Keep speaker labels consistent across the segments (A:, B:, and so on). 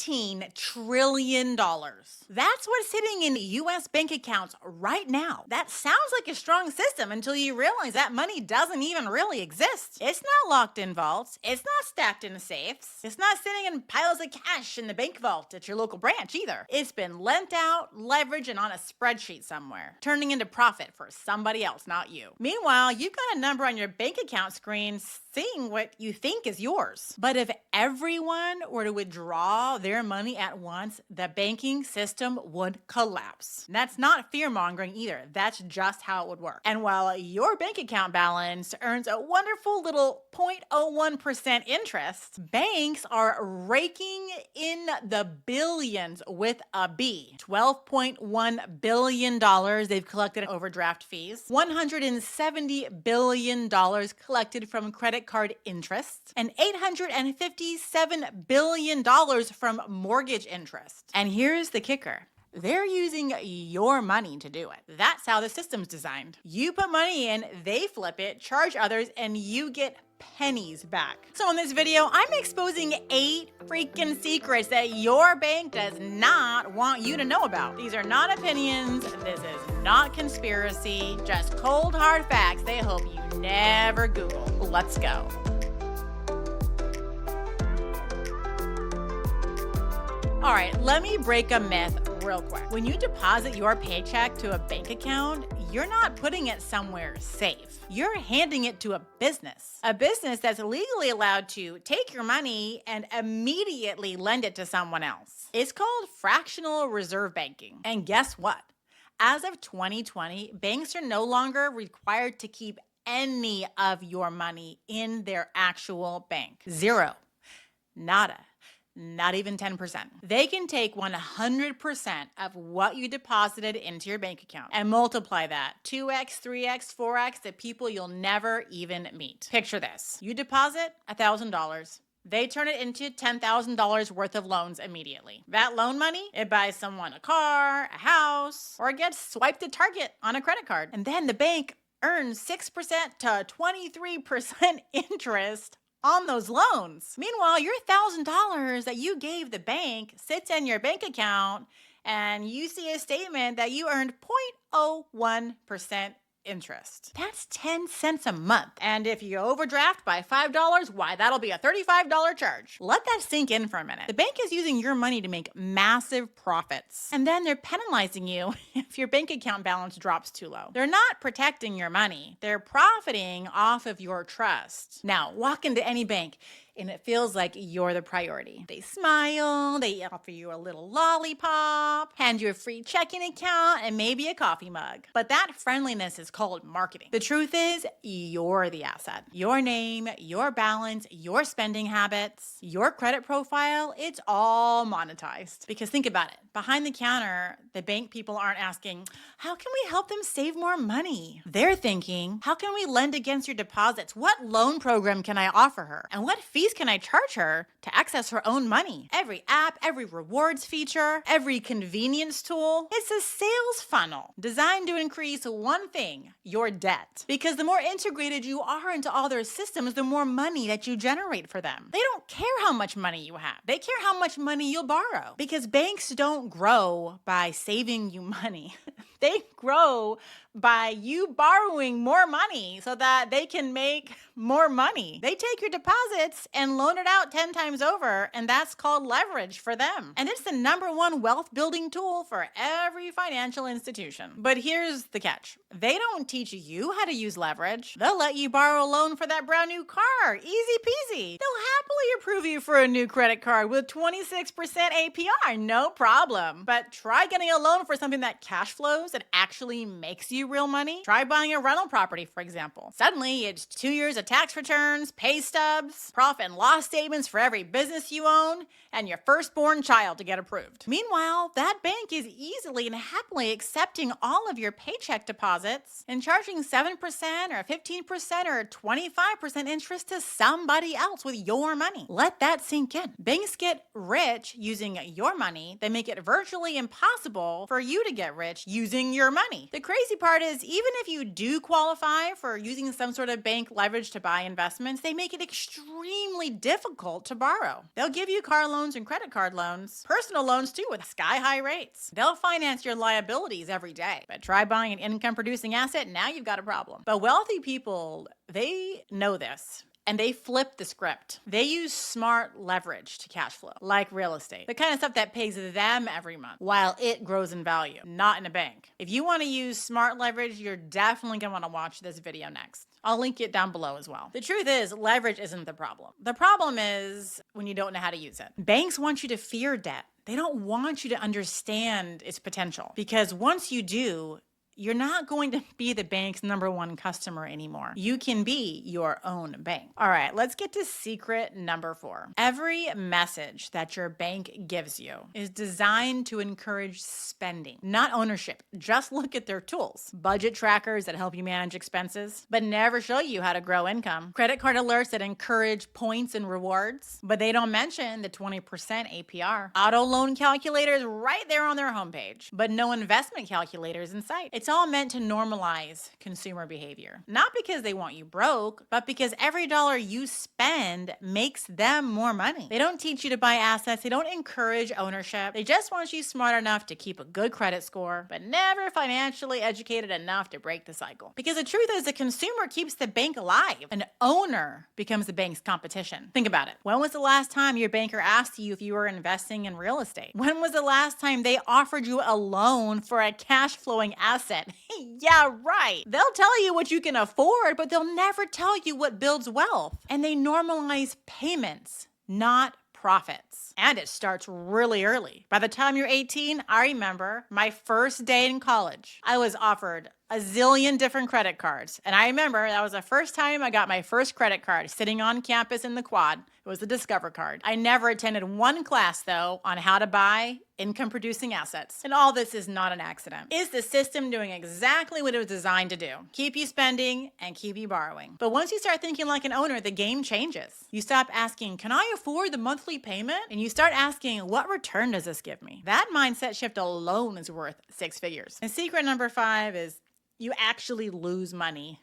A: $18 trillion. That's what's sitting in US bank accounts right now. That sounds like a strong system until you realize that money doesn't even really exist. It's not locked in vaults. It's not stacked in safes. It's not sitting in piles of cash in the bank vault at your local branch either. It's been lent out, leveraged, and on a spreadsheet somewhere, turning into profit for somebody else, not you. Meanwhile, you've got a number on your bank account screen seeing what you think is yours. But if everyone were to withdraw their money at once, the banking system would collapse. And that's not fear-mongering either. That's just how it would work. And while your bank account balance earns a wonderful little 0.01% interest, banks are raking in the billions with a B. $12.1 billion they've collected in overdraft fees, $170 billion collected from credit card interest, and $857 billion from mortgage interest. And here's the kicker. They're using your money to do it. That's how the system's designed. You put money in, they flip it, charge others, and you get pennies back. So in this video, I'm exposing 8 freaking secrets that your bank does not want you to know about. These are not opinions. This is not conspiracy. Just cold hard facts they hope you never Google. Let's go. All right, let me break a myth real quick. When you deposit your paycheck to a bank account, you're not putting it somewhere safe. You're handing it to a business that's legally allowed to take your money and immediately lend it to someone else. It's called fractional reserve banking. And guess what? As of 2020, banks are no longer required to keep any of your money in their actual bank. Zero. Nada. Not even 10%. They can take 100% of what you deposited into your bank account and multiply that 2x, 3x, 4x to people you'll never even meet. Picture this. You deposit $1,000. They turn it into $10,000 worth of loans immediately. That loan money, it buys someone a car, a house, or it gets swiped at Target on a credit card. And then the bank earns 6% to 23% interest on those loans. Meanwhile, your $1,000 that you gave the bank sits in your bank account and you see a statement that you earned 0.01% interest. That's 10 cents a month. And if you overdraft by $5, why, that'll be a $35 charge. Let that sink in for a minute. The bank is using your money to make massive profits. And then they're penalizing you if your bank account balance drops too low. They're not protecting your money. They're profiting off of your trust. Now, walk into any bank and it feels like you're the priority. They smile, they offer you a little lollipop, hand you a free checking account, and maybe a coffee mug. But that friendliness is called marketing. The truth is, you're the asset. Your name, your balance, your spending habits, your credit profile, it's all monetized. Because think about it. Behind the counter, the bank people aren't asking, how can we help them save more money? They're thinking, how can we lend against your deposits? What loan program can I offer her? And what fees can I charge her to access her own money? Every app, every rewards feature, every convenience tool, it's a sales funnel designed to increase one thing, your debt. Because the more integrated you are into all their systems, the more money that you generate for them. They don't care how much money you have. They care how much money you'll borrow. Because banks don't grow by saving you money. They grow by you borrowing more money so that they can make more money. They take your deposits and loan it out 10 times over, and that's called leverage for them. And it's the #1 wealth building tool for every financial institution. But here's the catch. They don't teach you how to use leverage. They'll let you borrow a loan for that brand new car. Easy peasy. They'll happily approve you for a new credit card with 26% APR. No problem. But try getting a loan for something that cash flows and actually makes you real money. Try buying a rental property, for example. Suddenly, it's 2 years of tax returns, pay stubs, profit and loss statements for every business you own, and your firstborn child to get approved. Meanwhile, that bank is easily and happily accepting all of your paycheck deposits and charging 7% or 15% or 25% interest to somebody else with your money. Let that sink in. Banks get rich using your money. They make it virtually impossible for you to get rich using your money. The crazy part part is, even if you do qualify for using some sort of bank leverage to buy investments, they make it extremely difficult to borrow. They'll give you car loans and credit card loans, personal loans too, with sky-high rates. They'll finance your liabilities every day. But try buying an income-producing asset, now you've got a problem. But wealthy people, they know this. And they flip the script. They use smart leverage to cash flow, like real estate. The kind of stuff that pays them every month while it grows in value, not in a bank. If you want to use smart leverage, you're definitely going to want to watch this video next. I'll link it down below as well. The truth is, leverage isn't the problem. The problem is when you don't know how to use it. Banks want you to fear debt. They don't want you to understand its potential, because once you do, you're not going to be the bank's #1 customer anymore. You can be your own bank. All right, let's get to secret number 4. Every message that your bank gives you is designed to encourage spending, not ownership. Just look at their tools. Budget trackers that help you manage expenses, but never show you how to grow income. Credit card alerts that encourage points and rewards, but they don't mention the 20% APR. Auto loan calculators right there on their homepage, but no investment calculators in sight. It's all meant to normalize consumer behavior. Not because they want you broke, but because every dollar you spend makes them more money. They don't teach you to buy assets. They don't encourage ownership. They just want you smart enough to keep a good credit score, but never financially educated enough to break the cycle. Because the truth is, the consumer keeps the bank alive. An owner becomes the bank's competition. Think about it. When was the last time your banker asked you if you were investing in real estate? When was the last time they offered you a loan for a cash flowing asset? Yeah, right. They'll tell you what you can afford, but they'll never tell you what builds wealth. And they normalize payments, not profits. And it starts really early. By the time you're 18, I remember my first day in college. I was offered a zillion different credit cards. And I remember that was the first time I got my first credit card sitting on campus in the quad. It was the Discover card. I never attended one class, though, on how to buy income-producing assets. And all this is not an accident. Is the system doing exactly what it was designed to do? Keep you spending and keep you borrowing. But once you start thinking like an owner, the game changes. You stop asking, can I afford the monthly payment? And you start asking, what return does this give me? That mindset shift alone is worth 6 figures. And secret number 5 is you actually lose money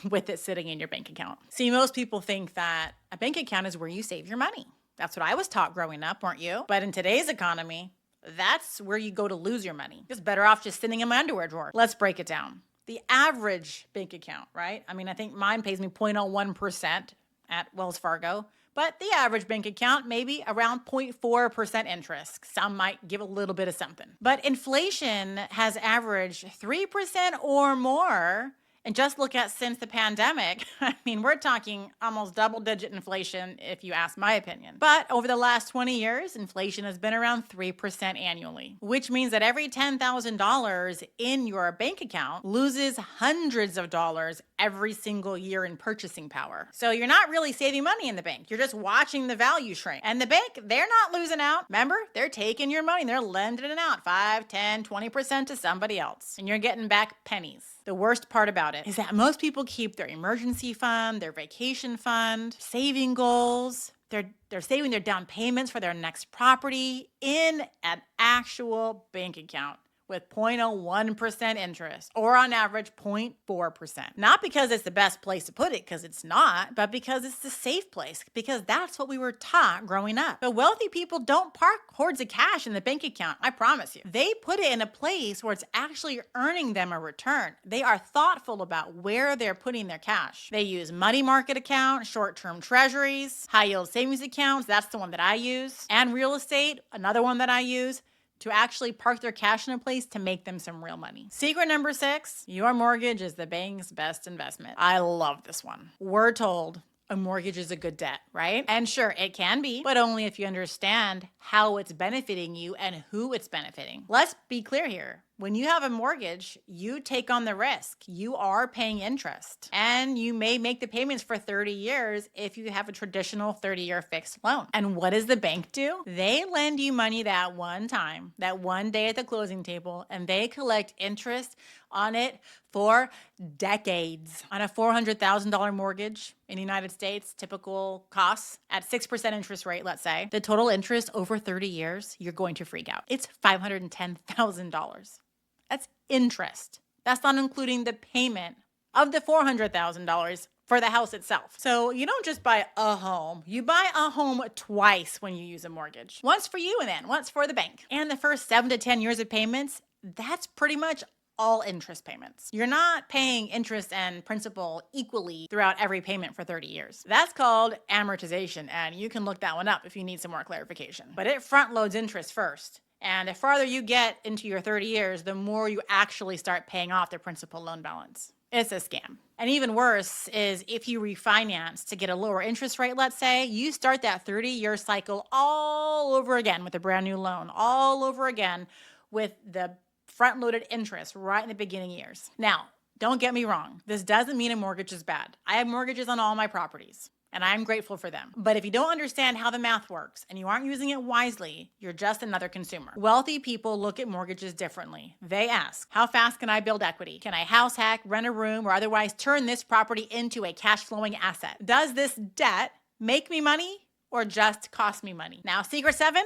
A: with it sitting in your bank account. See, most people think that a bank account is where you save your money. That's what I was taught growing up, weren't you? But in today's economy, that's where you go to lose your money. It's better off just sitting in my underwear drawer. Let's break it down. The average bank account, right? I mean, I think mine pays me 0.01% at Wells Fargo. But the average bank account, maybe around 0.4% interest. Some might give a little bit of something. But inflation has averaged 3% or more. And just look at since the pandemic, I mean, we're talking almost double-digit inflation, if you ask my opinion. But over the last 20 years, inflation has been around 3% annually, which means that every $10,000 in your bank account loses hundreds of dollars every single year in purchasing power. So you're not really saving money in the bank. You're just watching the value shrink. And the bank, they're not losing out. Remember, they're taking your money. They're lending it out 5, 10, 20% to somebody else. And you're getting back pennies. The worst part about it is that most people keep their emergency fund, their vacation fund, saving goals. They're saving their down payments for their next property in an actual bank account with 0.01% interest, or on average 0.4%. Not because it's the best place to put it, because it's not, but because it's the safe place, because that's what we were taught growing up. But wealthy people don't park hordes of cash in the bank account, I promise you. They put it in a place where it's actually earning them a return. They are thoughtful about where they're putting their cash. They use money market accounts, short-term treasuries, high-yield savings accounts, that's the one that I use, and real estate, another one that I use, to actually park their cash in a place to make them some real money. Secret number 6, your mortgage is the bank's best investment. I love this one. We're told a mortgage is a good debt, right? And sure, it can be, but only if you understand how it's benefiting you and who it's benefiting. Let's be clear here. When you have a mortgage, you take on the risk. You are paying interest. And you may make the payments for 30 years if you have a traditional 30-year fixed loan. And what does the bank do? They lend you money that one time, that one day at the closing table, and they collect interest on it for decades. On a $400,000 mortgage in the United States, typical costs at 6% interest rate, let's say, the total interest over 30 years, you're going to freak out. It's $510,000. That's interest. That's not including the payment of the $400,000 for the house itself. So you don't just buy a home, you buy a home twice when you use a mortgage. Once for you and then once for the bank. And the first 7 to 10 years of payments, that's pretty much all interest payments. You're not paying interest and principal equally throughout every payment for 30 years. That's called amortization, and you can look that one up if you need some more clarification. But it front loads interest first. And the farther you get into your 30 years, the more you actually start paying off the principal loan balance. It's a scam. And even worse is if you refinance to get a lower interest rate, let's say, you start that 30-year cycle all over again with a brand new loan, all over again with the front-loaded interest right in the beginning years. Now, don't get me wrong. This doesn't mean a mortgage is bad. I have mortgages on all my properties, and I'm grateful for them. But if you don't understand how the math works and you aren't using it wisely, you're just another consumer. Wealthy people look at mortgages differently. They ask, how fast can I build equity? Can I house hack, rent a room, or otherwise turn this property into a cash flowing asset? Does this debt make me money or just cost me money? Now, Secret 7,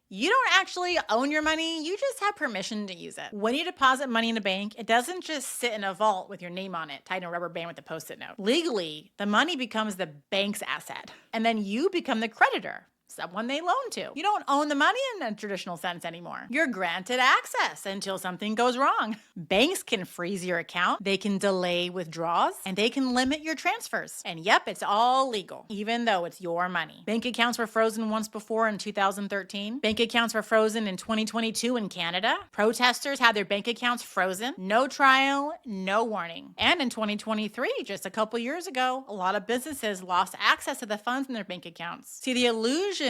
A: you don't actually own your money, you just have permission to use it. When you deposit money in a bank, it doesn't just sit in a vault with your name on it, tied in a rubber band with a Post-it note. Legally, the money becomes the bank's asset, and then you become the creditor, someone they loan to. You don't own the money in a traditional sense anymore. You're granted access until something goes wrong. Banks can freeze your account, they can delay withdrawals, and they can limit your transfers. And yep, it's all legal, even though it's your money. Bank accounts were frozen once before in 2013. Bank accounts were frozen in 2022 in Canada. Protesters had their bank accounts frozen. No trial, no warning. And in 2023, just a couple years ago, a lot of businesses lost access to the funds in their bank accounts. See, the illusion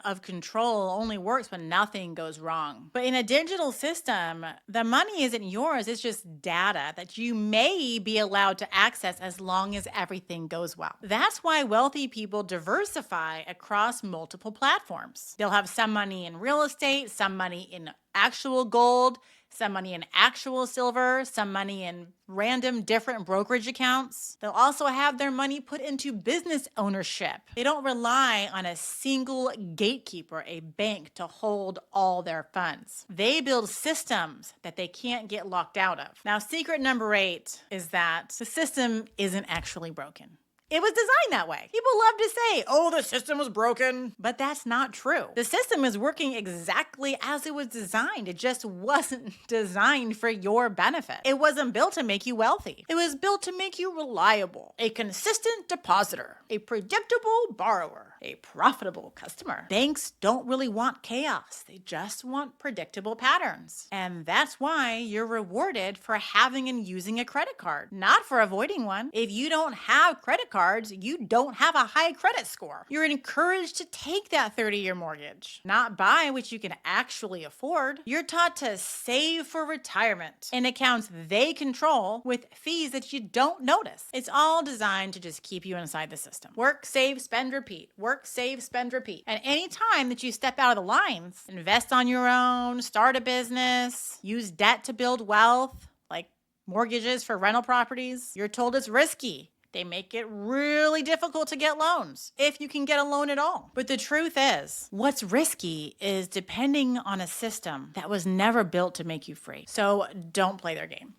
A: of control only works when nothing goes wrong. But in a digital system, the money isn't yours, it's just data that you may be allowed to access as long as everything goes well. That's why wealthy people diversify across multiple platforms. They'll have some money in real estate, some money in actual gold, some money in actual silver, some money in random different brokerage accounts. They'll also have their money put into business ownership. They don't rely on a single gatekeeper, a bank, to hold all their funds. They build systems that they can't get locked out of. Now, secret number 8 is that the system isn't actually broken. It was designed that way. People love to say, oh, the system was broken. But that's not true. The system is working exactly as it was designed. It just wasn't designed for your benefit. It wasn't built to make you wealthy. It was built to make you reliable, a consistent depositor, a predictable borrower, a profitable customer. Banks don't really want chaos. They just want predictable patterns. And that's why you're rewarded for having and using a credit card, not for avoiding one. If you don't have credit cards, you don't have a high credit score. You're encouraged to take that 30-year mortgage, not buy what you can actually afford. You're taught to save for retirement in accounts they control with fees that you don't notice. It's all designed to just keep you inside the system. Work, save, spend, repeat. Work, save, spend, repeat. And any time that you step out of the lines, invest on your own, start a business, use debt to build wealth, like mortgages for rental properties, you're told it's risky. They make it really difficult to get loans, if you can get a loan at all. But the truth is, what's risky is depending on a system that was never built to make you free. So don't play their game.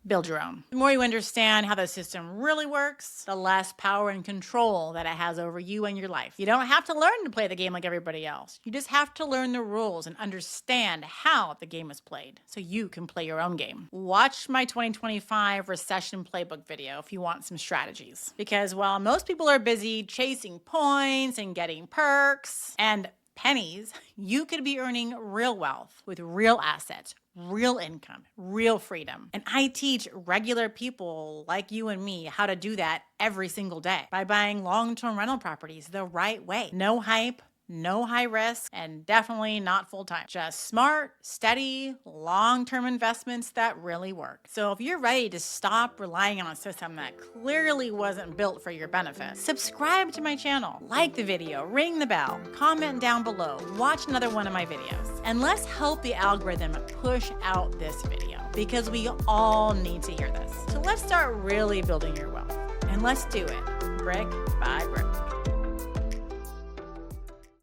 A: Build your own. The more you understand how the system really works, the less power and control that it has over you and your life. You don't have to learn to play the game like everybody else. You just have to learn the rules and understand how the game is played so you can play your own game. Watch my 2025 recession playbook video if you want some strategies. Because while most people are busy chasing points and getting perks and pennies, you could be earning real wealth with real assets, real income, real freedom. And I teach regular people like you and me how to do that every single day by buying long-term rental properties the right way. No hype, no high risk, and definitely not full-time. Just smart, steady, long-term investments that really work. So if you're ready to stop relying on a system that clearly wasn't built for your benefit, subscribe to my channel, like the video, ring the bell, comment down below, watch another one of my videos, and let's help the algorithm push out this video because we all need to hear this. So let's start really building your wealth, and let's do it brick by brick.